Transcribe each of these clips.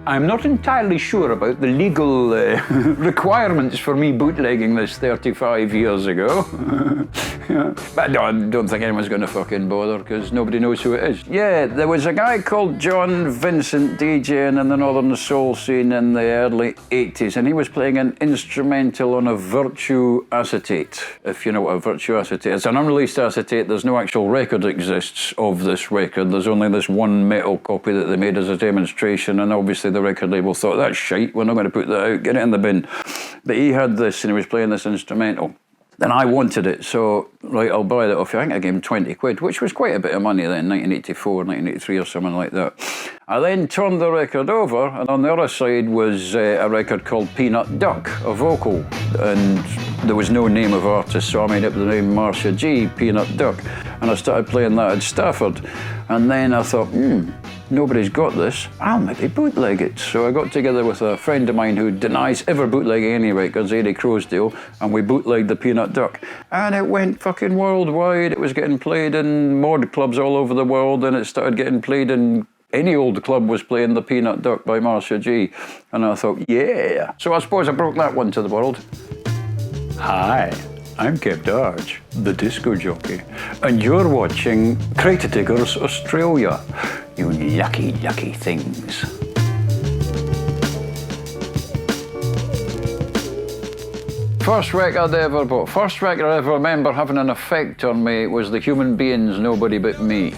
I'm not entirely sure about the legal requirements for me bootlegging this 35 years ago. Yeah. But no, I don't think anyone's going to fucking bother because nobody knows who it is. Yeah, there was a guy called John Vincent DJing in the Northern Soul scene in the early 80s, and he was playing an instrumental on a virtue acetate. If you know what a virtue acetate is. It's an unreleased acetate. There's no actual record exists of this record. There's only this one metal copy that they made as a demonstration, and obviously the record label thought, that's shite, we're not going to put that out, get it in the bin. But he had this and he was playing this instrumental. Then I wanted it, so, right, I'll buy that off you. I think I gave him 20 quid, which was quite a bit of money then, 1984, 1983 or something like that. I then turned the record over, and on the other side was a record called Peanut Duck, a vocal, and there was no name of artist, so I made up the name Marcia G, Peanut Duck, and I started playing that at Stafford. And then I thought, nobody's got this, I'll maybe bootleg it. So I got together with a friend of mine who denies ever bootlegging any records, Eddie Crowsdale, and we bootlegged the Peanut Duck. And it went fucking worldwide. It was getting played in mod clubs all over the world, and it started getting played in any old club was playing the Peanut Duck by Marcia G. And I thought, yeah. So I suppose I broke that one to the world. Hi, I'm Keb Darge, the disco jockey, and you're watching Crate Diggers Australia. You lucky, lucky things. First record I ever bought. First record I ever remember having an effect on me was the Human Beings, Nobody But Me.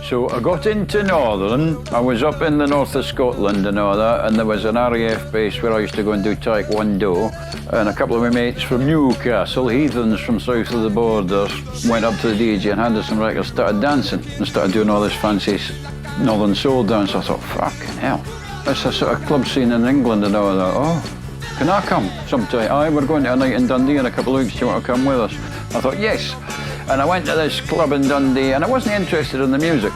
So I got into Northern, I was up in the north of Scotland and all that, and there was an RAF base where I used to go and do Taekwondo, and a couple of my mates from Newcastle, heathens from south of the border, went up to the DJ and handed some records, started dancing, and started doing all this fancy Northern Soul dance. I thought, fucking hell, that's a sort of club scene in England and all that. Oh, can I come sometime? Aye, we're going to a night in Dundee in a couple of weeks, do you want to come with us? I thought, yes. And I went to this club in Dundee, and I wasn't interested in the music.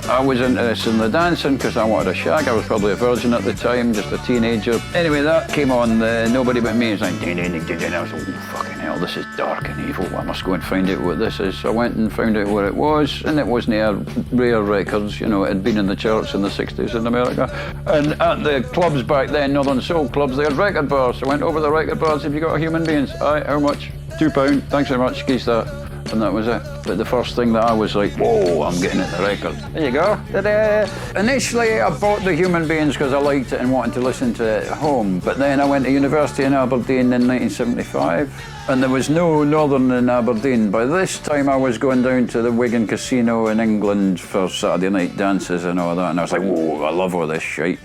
I was interested in the dancing because I wanted a shag. I was probably a virgin at the time, just a teenager. Anyway, that came on, Nobody But Me. It's like, ding, ding, ding, ding, ding. I was like, oh, fucking hell, this is dark and evil. I must go and find out what this is. So I went and found out what it was, and it wasn't a rare records. You know, it had been in the charts in the 60s in America. And at the clubs back then, Northern Soul clubs, they had record bars. So I went over the record bars. Have you got a Human Beings? Aye, how much? £2. Thanks very much. Geez that. And that was it. But the first thing that I was like, whoa, I'm getting at the record. There you go. Ta-da. Initially, I bought the Human Beings because I liked it and wanted to listen to it at home. But then I went to university in Aberdeen in 1975, and there was no Northern in Aberdeen. By this time, I was going down to the Wigan Casino in England for Saturday night dances and all that, and I was like, whoa, I love all this shit.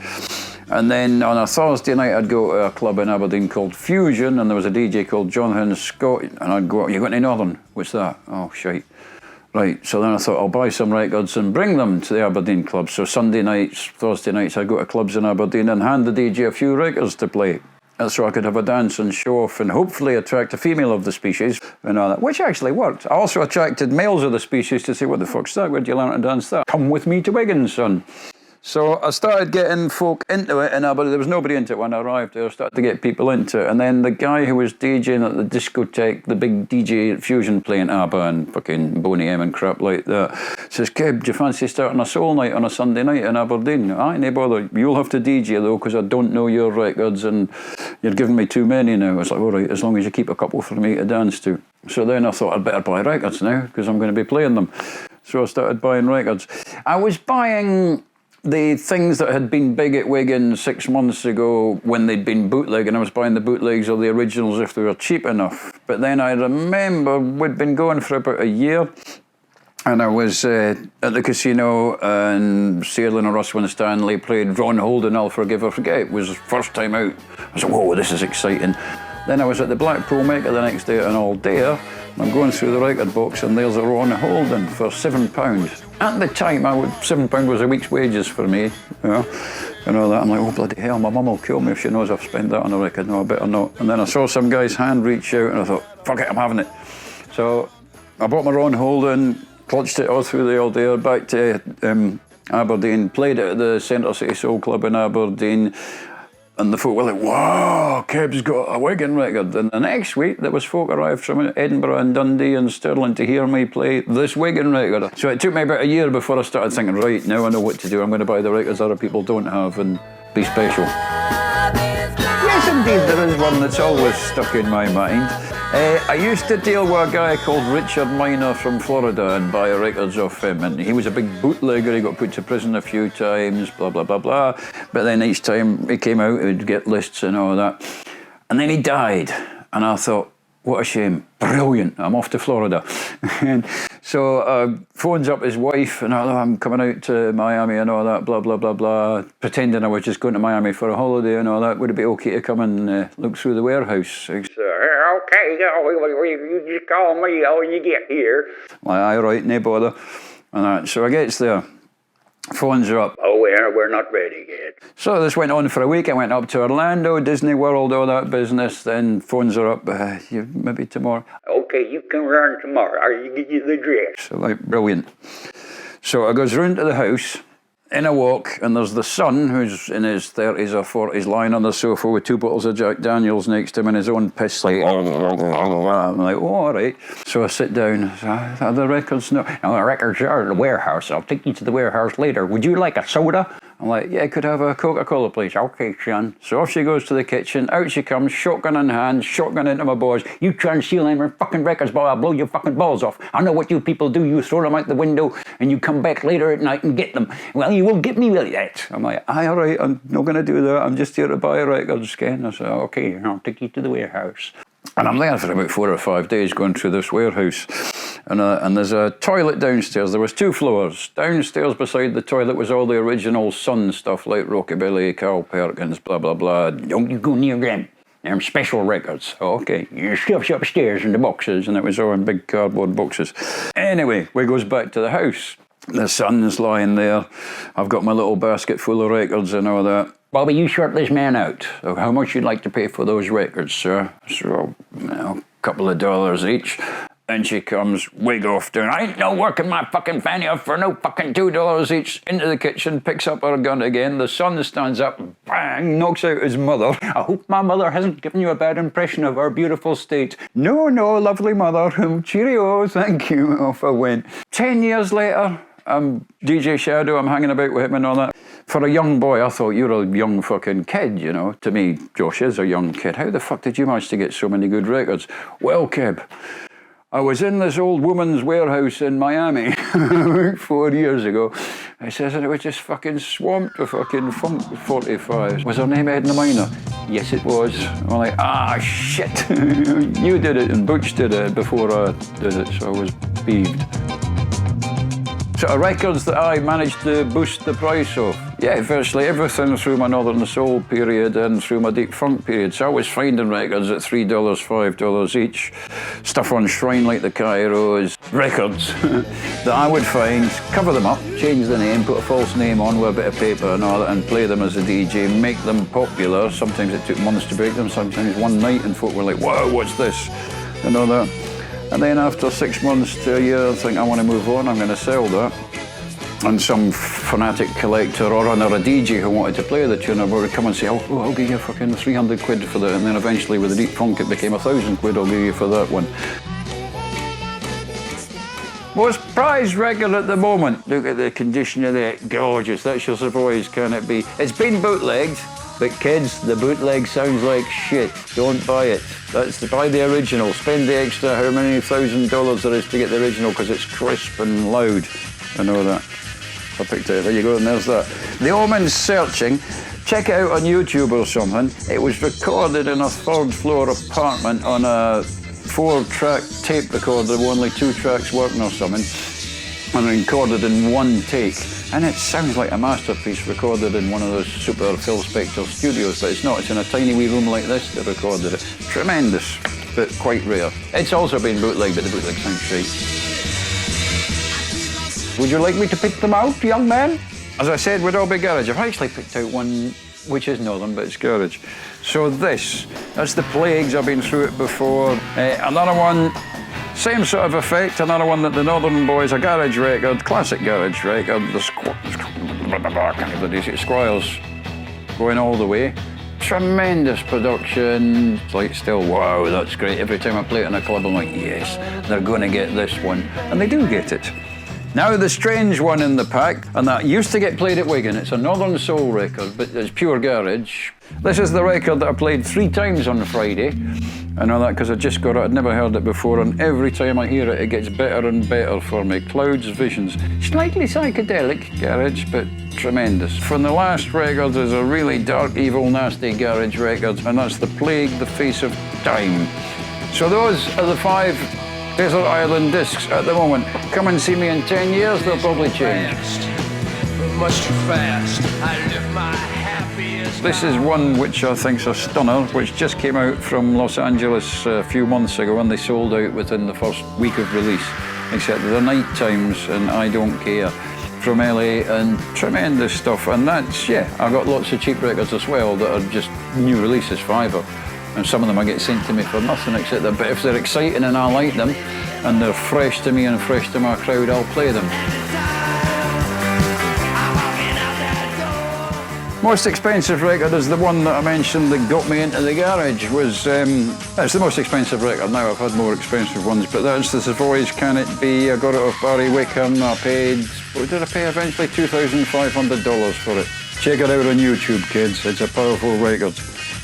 And then on a Thursday night, I'd go to a club in Aberdeen called Fusion, and there was a DJ called Jonathan Scott, and I'd go, you going to Northern? What's that? Oh, shite. Right, so then I thought, I'll buy some records and bring them to the Aberdeen club. So Sunday nights, Thursday nights, I'd go to clubs in Aberdeen and hand the DJ a few records to play. So I could have a dance and show off and hopefully attract a female of the species and all that, which actually worked. I also attracted males of the species to say, what the fuck's that? Where'd you learn to dance that? Come with me to Wigan, son. So I started getting folk into it, and there was nobody into it when I arrived there. I started to get people into it, and then the guy who was DJing at the discotheque, the big DJ at Fusion playing ABBA and fucking Boney M and crap like that, says, Keb, do you fancy starting a soul night on a Sunday night in Aberdeen? Aye, no bother. You'll have to DJ though, because I don't know your records, and you're giving me too many now. I was like, all right, as long as you keep a couple for me to dance to. So then I thought I'd better buy records now, because I'm going to be playing them. So I started buying records. I was buying the things that had been big at Wigan 6 months ago when they'd been bootleg, and I was buying the bootlegs or the originals if they were cheap enough. But then I remember we'd been going for about a year, and I was at the casino, and Sailing and Russ Winstanley played Ron Holden, I'll Forgive or Forget. It was his first time out. I was like, whoa, this is exciting. Then I was at the Blackpool Maker the next day at an all-dayer. I'm going through the record box, and there's a Ron Holden for £7. At the time, £7 was a week's wages for me, you know, and all that. I'm like, oh, bloody hell, my mum will kill me if she knows I've spent that on a record. No, I better not. And then I saw some guy's hand reach out, and I thought, fuck it, I'm having it. So I bought my Ron Holden, clutched it all through the all-dayer, back to Aberdeen, played it at the Centre City Soul Club in Aberdeen, and the folk were like, wow, Keb's got a Wigan record. And the next week, there was folk arrived from Edinburgh and Dundee and Stirling to hear me play this Wigan record. So it took me about a year before I started thinking, right, now I know what to do. I'm going to buy the records other people don't have. And be special. Yes, indeed, there is one that's always stuck in my mind. I used to deal with a guy called Richard Minor from Florida and buy records off him, and he was a big bootlegger. He got put to prison a few times, blah, blah, blah, blah. But then each time he came out, he'd get lists and all that. And then he died, and I thought, what a shame. Brilliant. I'm off to Florida. And so phones up his wife, and I'm coming out to Miami and all that, blah, blah, blah, blah, pretending I was just going to Miami for a holiday and all that. Would it be okay to come and look through the warehouse? Okay, you just call me when you get here. Like, aye, right, no bother. And that. So I gets there. Phones are up. Oh, we're not ready yet. So this went on for a week. I went up to Orlando, Disney World, all that business. Then phones are up. Maybe tomorrow. Okay, you can run tomorrow. I'll give you the address. So, like, brilliant. So I goes round to the house. In I walk, and there's the son, who's in his 30s or 40s, lying on the sofa with 2 bottles of Jack Daniels next to him and his own piss, like, I'm like, oh, all right. So I sit down, are the records? No, the records are in the warehouse. I'll take you to the warehouse later. Would you like a soda? I'm like, yeah, could I have a Coca-Cola, please? Okay, son. So off she goes to the kitchen, out she comes, shotgun in hand, shotgun into my boys. You try and steal any fucking records, boy, I'll blow your fucking balls off. I know what you people do. You throw them out the window and you come back later at night and get them. Well, you won't get me with that. I'm like, aye, all right, I'm not going to do that. I'm just here to buy records, Ken. I said, okay, I'll take you to the warehouse. And I'm there for about 4 or 5 days going through this warehouse. And there's a toilet downstairs. There was 2 floors. Downstairs beside the toilet was all the original Sun stuff like Rockabilly, Carl Perkins, blah, blah, blah. Don't you go near them. They're special records. Oh, okay. Your stuff's upstairs in the boxes. And it was all in big cardboard boxes. Anyway, we goes back to the house. The Sun's lying there. I've got my little basket full of records and all that. Bobby, you sort this man out. So how much you'd like to pay for those records, sir? So, a couple of dollars each. And she comes, wig off down. I ain't no working my fucking fanny off for no fucking $2 each. Into the kitchen, picks up her gun again. The son stands up, bang, knocks out his mother. I hope my mother hasn't given you a bad impression of our beautiful state. No, lovely mother. Cheerio, thank you. Off I went. 10 years later, I'm DJ Shadow, I'm hanging about with him and all that. For a young boy, I thought, you're a young fucking kid, you know. To me, Josh is a young kid. How the fuck did you manage to get so many good records? Well, Keb, I was in this old woman's warehouse in Miami 4 years ago. I says, and it was just fucking swamped with fucking funk 45s. Was her name Edna Minor? Yes, it was. I'm like, shit. You did it and Butch did it before I did it, so I was peeved. Sort of records that I managed to boost the price of. Yeah, virtually everything through my Northern Soul period and through my Deep Funk period. So I was finding records at $3, $5 each. Stuff on Shrine like the Kairos. Records that I would find, cover them up, change the name, put a false name on with a bit of paper and all that, and play them as a DJ, make them popular. Sometimes it took months to break them, sometimes one night, and folk were like, whoa, what's this? And all that. And then after 6 months to a year, I think I want to move on, I'm going to sell that. And some fanatic collector or a DJ who wanted to play the tune would come and say, oh, I'll give you fucking 300 quid for that. And then eventually with the Deep Funk it became 1,000 quid, I'll give you for that one. Most prized record at the moment. Look at the condition of that, gorgeous. That's your surprise, can it be? It's been bootlegged. But kids, the bootleg sounds like shit. Don't buy it. Buy the original. Spend the extra how many $1,000 there is to get the original because it's crisp and loud. I know that. I picked it. There you go, and there's that. The Omen's Searching. Check it out on YouTube or something. It was recorded in a 3rd floor apartment on a 4-track tape recorder with only 2 tracks working or something. And recorded in 1 take. And it sounds like a masterpiece recorded in one of those super Phil Spector studios, but it's not. It's in a tiny wee room like this they recorded it. Tremendous, but quite rare. It's also been bootlegged, but the bootleg sounds great. Would you like me to pick them out, young man? As I said, would all be garage. I've actually picked out one which is Northern, but it's garage. So that's the Plagues. I've been through it before. Another one. Same sort of effect, another one that the Northern Boys, a garage record, classic garage record, the Squires going all the way. Tremendous production, it's like still, wow, that's great. Every time I play it in a club, I'm like, yes, they're going to get this one. And they do get it. Now the strange one in the pack, and that used to get played at Wigan. It's a Northern Soul record, but it's pure garage. This is the record that I played 3 times on Friday. I know that because I just got it, I'd never heard it before, and every time I hear it, it gets better and better for me. Clouds, Visions. Slightly psychedelic garage, but tremendous. From the last record is a really dark, evil, nasty garage record, and that's The Plague, The Face of Time. So those are the 5 Desert Island discs at the moment. Come and see me in 10 years, they'll probably change. Much too fast. I live my happiest. This is one which I think's a stunner, which just came out from Los Angeles a few months ago, and they sold out within the first week of release. Except The Night Times and I Don't Care from LA, and tremendous stuff. And that's, yeah, I've got lots of cheap records as well that are just new releases, $5. And some of them I get sent to me for nothing except that. But if they're exciting and I like them, and they're fresh to me and fresh to my crowd, I'll play them. Most expensive record is the one that I mentioned that got me into the garage. It's the most expensive record now. I've had more expensive ones, but that's The Savoys Can It Be. I got it off Barry Wickham. I paid, what did I pay eventually? $2,500 for it. Check it out on YouTube, kids. It's a powerful record.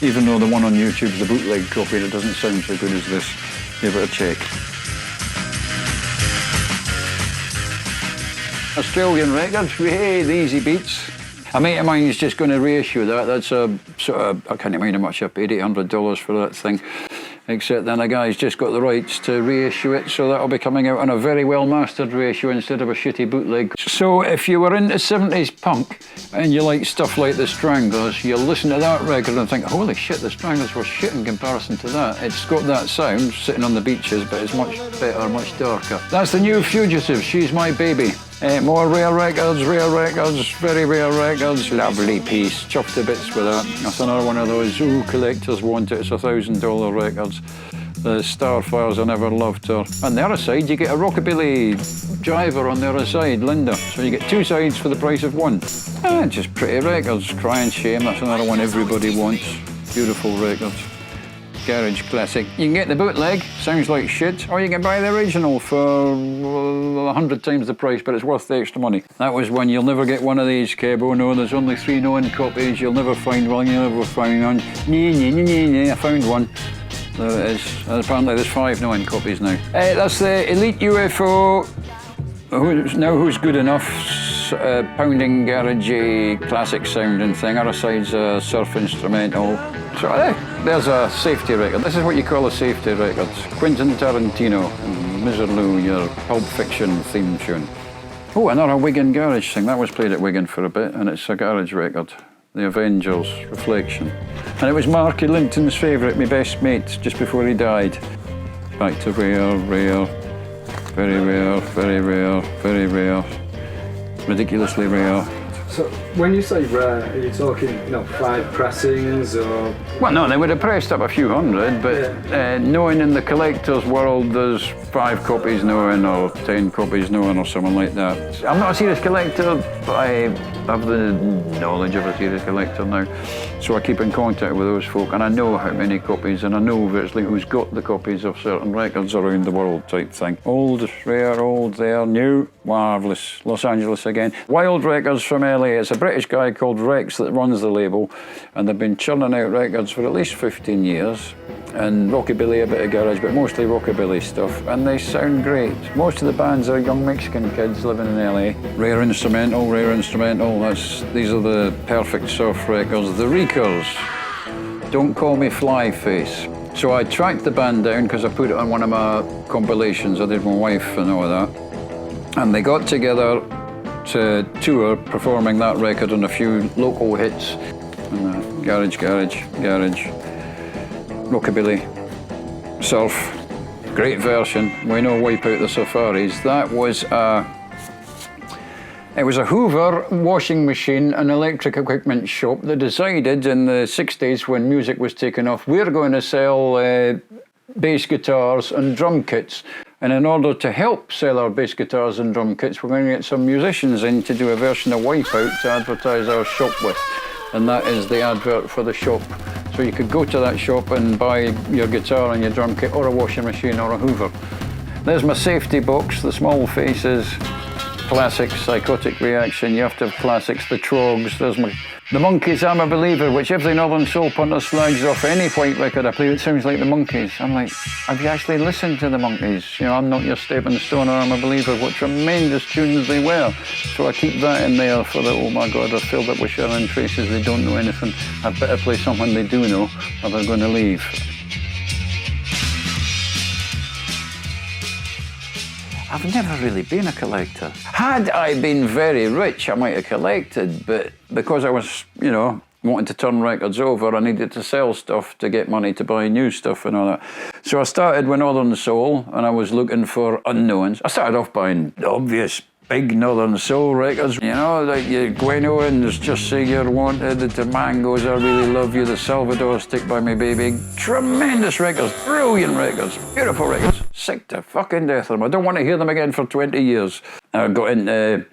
Even though the one on YouTube's the bootleg copy, it doesn't sound so good as this. Give it a check. Australian records, hey, the Easy Beats. A mate of mine is just going to reissue that. That's a sort of, I can't mind how much I paid, $800 for that thing. Except then a guy's just got the rights to reissue it, so that'll be coming out on a very well mastered reissue instead of a shitty bootleg. So if you were into 70s punk and you like stuff like the Stranglers, you'll listen to that record and think, holy shit, the Stranglers were shit in comparison to that. It's got that sound, sitting on the beaches, but it's much better, much darker. That's the new Fugitive, She's My Baby. More rare records, very rare records. Lovely piece, chopped to bits with that. That's another one of those, ooh, collectors want it. It's $1,000 records. The Starfires, I Never Loved Her. On the other side, you get a rockabilly driver on the other side, Linda. So you get 2 sides for the price of 1. Just pretty records. Crying Shame, that's another one everybody wants. Beautiful records. Garage classic. You can get the bootleg, sounds like shit, or you can buy the original for 100 times the price, but it's worth the extra money. That was one. You'll never get one of these, Keb. Oh no, there's only 3 known copies. You'll never find one. You'll never find one. I found one. There it is. Apparently there's 5 known copies now. That's the Elite UFO. Who's Good Enough? Pounding, garagey, classic sounding thing. Other side's a surf instrumental. So there's a safety record. This is what you call a safety record. Quentin Tarantino and Miserlou, your Pulp Fiction theme tune. Oh, another Wigan garage thing. That was played at Wigan for a bit, and it's a garage record. The Avengers, Reflection. And it was Marky Linton's favourite, my best mate, just before he died. Back to rare, very rare, very rare, very rare, ridiculously rare. So when you say rare, are you talking, 5 pressings or? Well, no, they would have pressed up a few hundred, but knowing in the collector's world there's 5 copies known or 10 copies known or something like that. I'm not a serious collector, but I have the knowledge of a serious collector now. So I keep in contact with those folk, and I know how many copies, and I know virtually who's got the copies of certain records around the world type thing. Old, rare, old, there, new, marvellous. Los Angeles again. Wild Records from LA. It's a British guy called Rex that runs the label, and they've been churning out records for at least 15 years. And rockabilly, a bit of garage, but mostly rockabilly stuff, and they sound great. Most of the bands are young Mexican kids living in LA. Rare instrumental, these are the perfect surf records. The Reekers, Don't Call Me Fly Face. So I tracked the band down because I put it on one of my compilations. I did my wife and all of that. And they got together to tour performing that record and a few local hits. And garage, rockabilly, surf, great version. We know Wipe Out the Safaris. That was it was a Hoover washing machine and electric equipment shop that decided in the 60s when music was taking off, we're going to sell bass guitars and drum kits. And in order to help sell our bass guitars and drum kits, we're going to get some musicians in to do a version of Wipeout to advertise our shop with. And that is the advert for the shop. So you could go to that shop and buy your guitar and your drum kit or a washing machine or a Hoover. There's my safety box, the small faces. classics, Psychotic Reaction, you have to have classics, the Trogs, there's the Monkees, I'm a Believer, which every Northern Soul punter slags off any white record I play, it sounds like the Monkees. I'm like, have you actually listened to the Monkees? You know, I'm Not Your Stepping Stone or I'm a Believer, what tremendous tunes they were. So I keep that in there for the, oh my God, they're filled up with Sharon Traces, they don't know anything. I'd better play something they do know or they're going to leave. I've never really been a collector. Had I been very rich, I might have collected, but because I was, you know, wanting to turn records over, I needed to sell stuff to get money to buy new stuff and all that. So I started with Northern Soul, and I was looking for unknowns. I started off buying the obvious big Northern Soul records, you know, like your Gueno and There's Just Say You're Wanted, the Tamangos, I Really Love You, the Salvador, Stick By Me Baby. Tremendous records, brilliant records, beautiful records. Sick to fucking death of them. I don't want to hear them again for 20 years. I got into,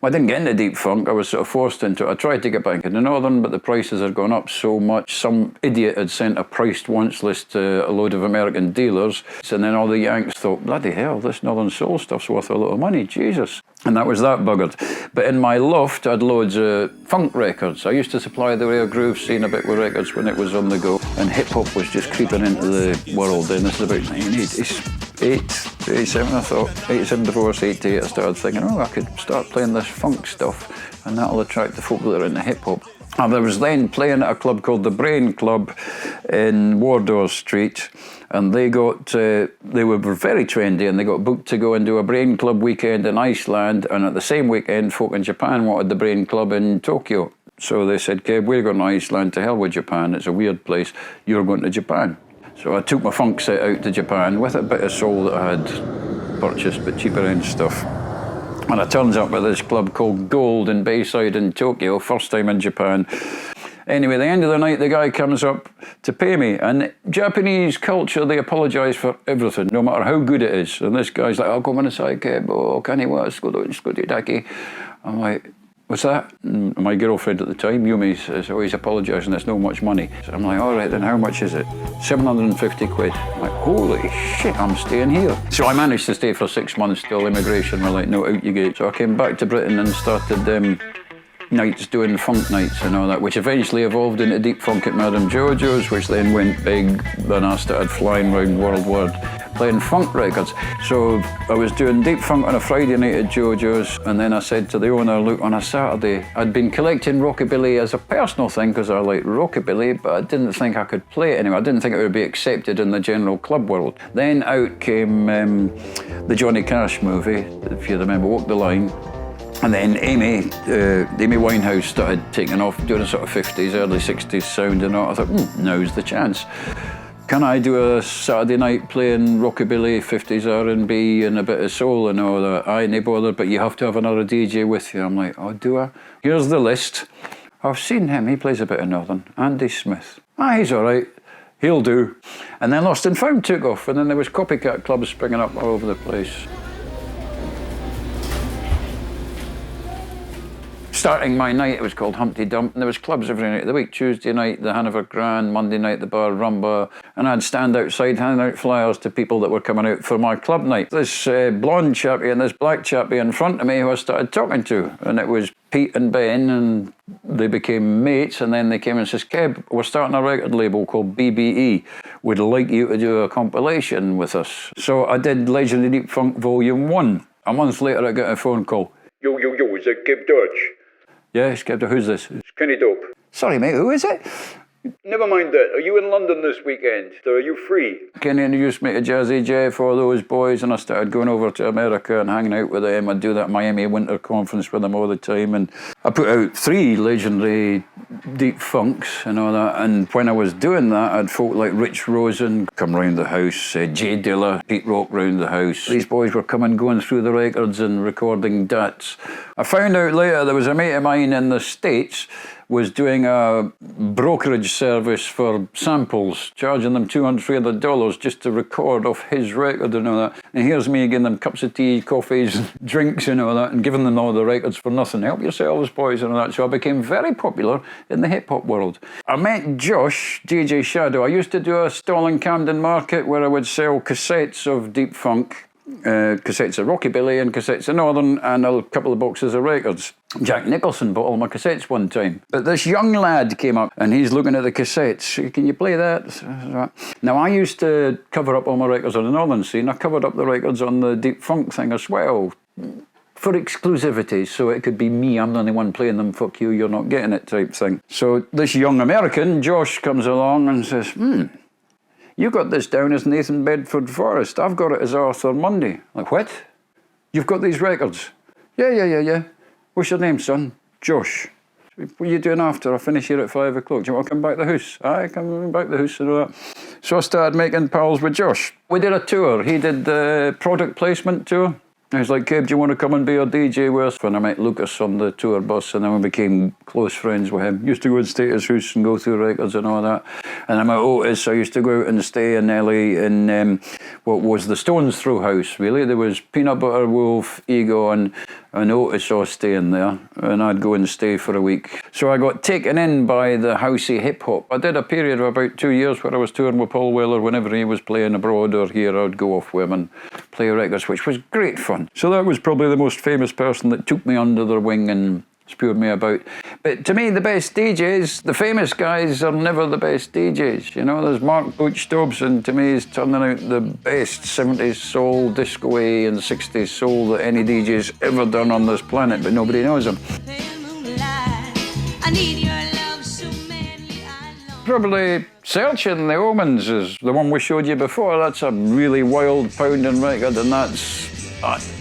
well, I didn't get into deep funk, I was sort of forced into it. I tried to get back into Northern, but the prices had gone up so much. Some idiot had sent a priced wants list to a load of American dealers, and then all the Yanks thought, bloody hell, this Northern Soul stuff's worth a lot of money, Jesus. And that was that buggered. But in my loft, I had loads of funk records. I used to supply the rare groove scene a bit with records when it was on the go, and hip-hop was just creeping into the world, and this is about 1988, 87, I thought, 87 divorce, 88, I started thinking, oh, I could start playing this funk stuff, and that'll attract the folk that are into hip-hop. And I was then playing at a club called the Brain Club in Wardour Street, and they were very trendy, and they got booked to go and do a Brain Club weekend in Iceland, and at the same weekend, folk in Japan wanted the Brain Club in Tokyo. So they said, Keb, we're going to Iceland, to hell with Japan, it's a weird place, you're going to Japan. So I took my funk set out to Japan with a bit of soul that I had purchased, but cheaper end stuff. And it turns up at this club called Gold in Bayside in Tokyo, first time in Japan. Anyway, at the end of the night, the guy comes up to pay me. And Japanese culture, they apologise for everything, no matter how good it is. And this guy's like, oh, go on inside, Keb, oh, can you what, daki. I'm like, what's that? And my girlfriend at the time, Yumi, is always apologising, it's no much money. So I'm like, all right, then how much is it? 750 quid. I'm like, holy shit, I'm staying here. So I managed to stay for 6 months till immigration were like, no, out you go. So I came back to Britain and started nights doing funk nights and all that, which eventually evolved into deep funk at Madame Jojo's, which then went big. Then I started flying around worldwide playing funk records. So I was doing deep funk on a Friday night at Jojo's, and then I said to the owner, look, on a Saturday, I'd been collecting rockabilly as a personal thing because I like rockabilly, but I didn't think I could play it anymore. I didn't think it would be accepted in the general club world. Then out came the Johnny Cash movie, if you remember, Walk the Line. And then Amy Winehouse started taking off, doing a sort of 50s, early 60s sound and all. I thought, now's the chance. Can I do a Saturday night playing rockabilly, 50s R&B and a bit of soul and all that? I ain't bothered, but you have to have another DJ with you. I'm like, oh, do I? Here's the list. I've seen him, he plays a bit of Northern. Andy Smith. He's all right. He'll do. And then Lost and Found took off, and then there was copycat clubs springing up all over the place. Starting my night, it was called Humpty Dump, and there was clubs every night of the week. Tuesday night, the Hanover Grand, Monday night, the Bar Rumba, and I'd stand outside handing out flyers to people that were coming out for my club night. This blonde chappie and this black chappie in front of me who I started talking to, and it was Pete and Ben, and they became mates, and then they came and says, Keb, we're starting a record label called BBE. We'd like you to do a compilation with us. So I did Legendary Deep Funk Volume 1. A month later, I got a phone call. Yo, is that Keb Darge? Yeah, it's Keb Darge. Who's this? It's Kenny Dope. Sorry, mate, who is it? Never mind that. Are you in London this weekend? So are you free? Kenny introduced me to Jazzy Jeff, all those boys, and I started going over to America and hanging out with them. I'd do that Miami Winter Conference with them all the time, and I put out 3 legendary deep funks and all that. And when I was doing that, I had folk like Rich Rosen come round the house, Jay Dilla, Pete Rock round the house. These boys were going through the records and recording dats. I found out later there was a mate of mine in the States was doing a brokerage service for samples, charging them $200, $300 just to record off his record and all that. And here's me giving them cups of tea, coffees, drinks and all that, and giving them all the records for nothing. Help yourselves, boys, and all that. So I became very popular in the hip-hop world. I met Josh, DJ Shadow. I used to do a stall in Camden Market where I would sell cassettes of deep funk. cassettes of Rockabilly and cassettes of Northern and a couple of boxes of records. Jack Nicholson bought all my cassettes one time. But this young lad came up and he's looking at the cassettes. Can you play that? Now, I used to cover up all my records on the Northern scene. I covered up the records on the Deep Funk thing as well, for exclusivity, so it could be me, I'm the only one playing them, fuck you, you're not getting it type thing. So this young American, Josh, comes along and says, you got this down as Nathan Bedford Forrest. I've got it as Arthur Mundy. Like, what? You've got these records? Yeah. What's your name, son? Josh. What are you doing after? I finish here at 5 o'clock. Do you want to come back to the house? Aye, come back to the house and all that. So I started making pals with Josh. We did a tour. He did the product placement tour. He was like, Keb, do you want to come and be our DJ with us? And I met Lucas on the tour bus, and then we became close friends with him. Used to go and stay at his house and go through records and all that. And I met Otis. I used to go out and stay in LA in what was the Stones Throw house, really. There was Peanut Butter Wolf, Egon, and Otis all staying there. And I'd go and stay for a week. So I got taken in by the housey hip-hop. I did a period of about 2 years where I was touring with Paul Weller. Whenever he was playing abroad or here, I'd go off with him and play records, which was great fun. So that was probably the most famous person that took me under their wing and spewed me about. But to me, the best DJs, the famous guys, are never the best DJs. You know, there's Mark Butch Dobson, to me, is turning out the best 70s soul, disco-y and 60s soul that any DJ's ever done on this planet, but nobody knows him. Probably Searching the Omens is the one we showed you before. That's a really wild pounding record, and that's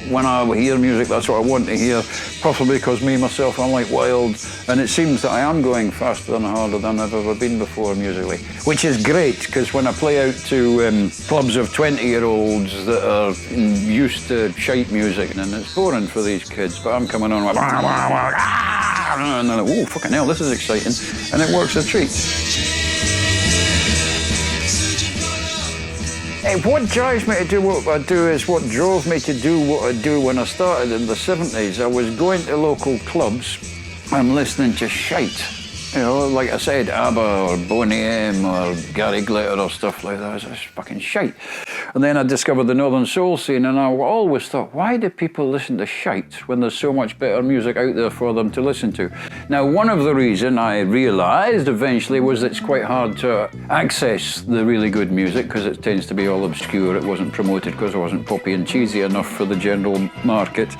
when I hear music, that's what I want to hear, possibly because me, myself, I'm like wild, and it seems that I am going faster and harder than I've ever been before musically, which is great, because when I play out to clubs of 20-year-olds that are used to shite music, and it's boring for these kids, but I'm coming on like, and they're like, oh, fucking hell, this is exciting, and it works a treat. What drives me to do what I do is what drove me to do what I do when I started in the 70s. I was going to local clubs and listening to shite. You know, like I said, ABBA or Boney M or Gary Glitter or stuff like that. It's fucking shite. And then I discovered the Northern Soul scene, and I always thought, why do people listen to shite when there's so much better music out there for them to listen to? Now, one of the reasons I realised eventually was that it's quite hard to access the really good music because it tends to be all obscure. It wasn't promoted because it wasn't poppy and cheesy enough for the general market.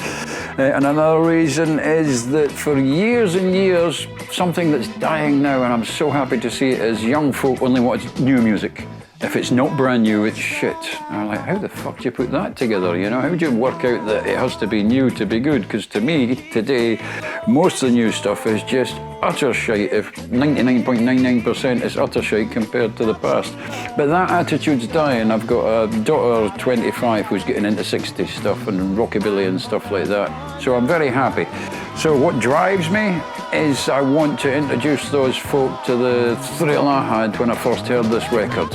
And another reason is that for years and years, something that's dying now, and I'm so happy to see it, is young folk only want new music. If it's not brand new, it's shit. And I'm like, how the fuck do you put that together, you know? How do you work out that it has to be new to be good? Because to me, today, most of the new stuff is just utter shite. If 99.99% is utter shite compared to the past. But that attitude's dying. I've got a daughter, 25, who's getting into 60s stuff and rockabilly and stuff like that. So I'm very happy. So what drives me is I want to introduce those folk to the thrill I had when I first heard this record.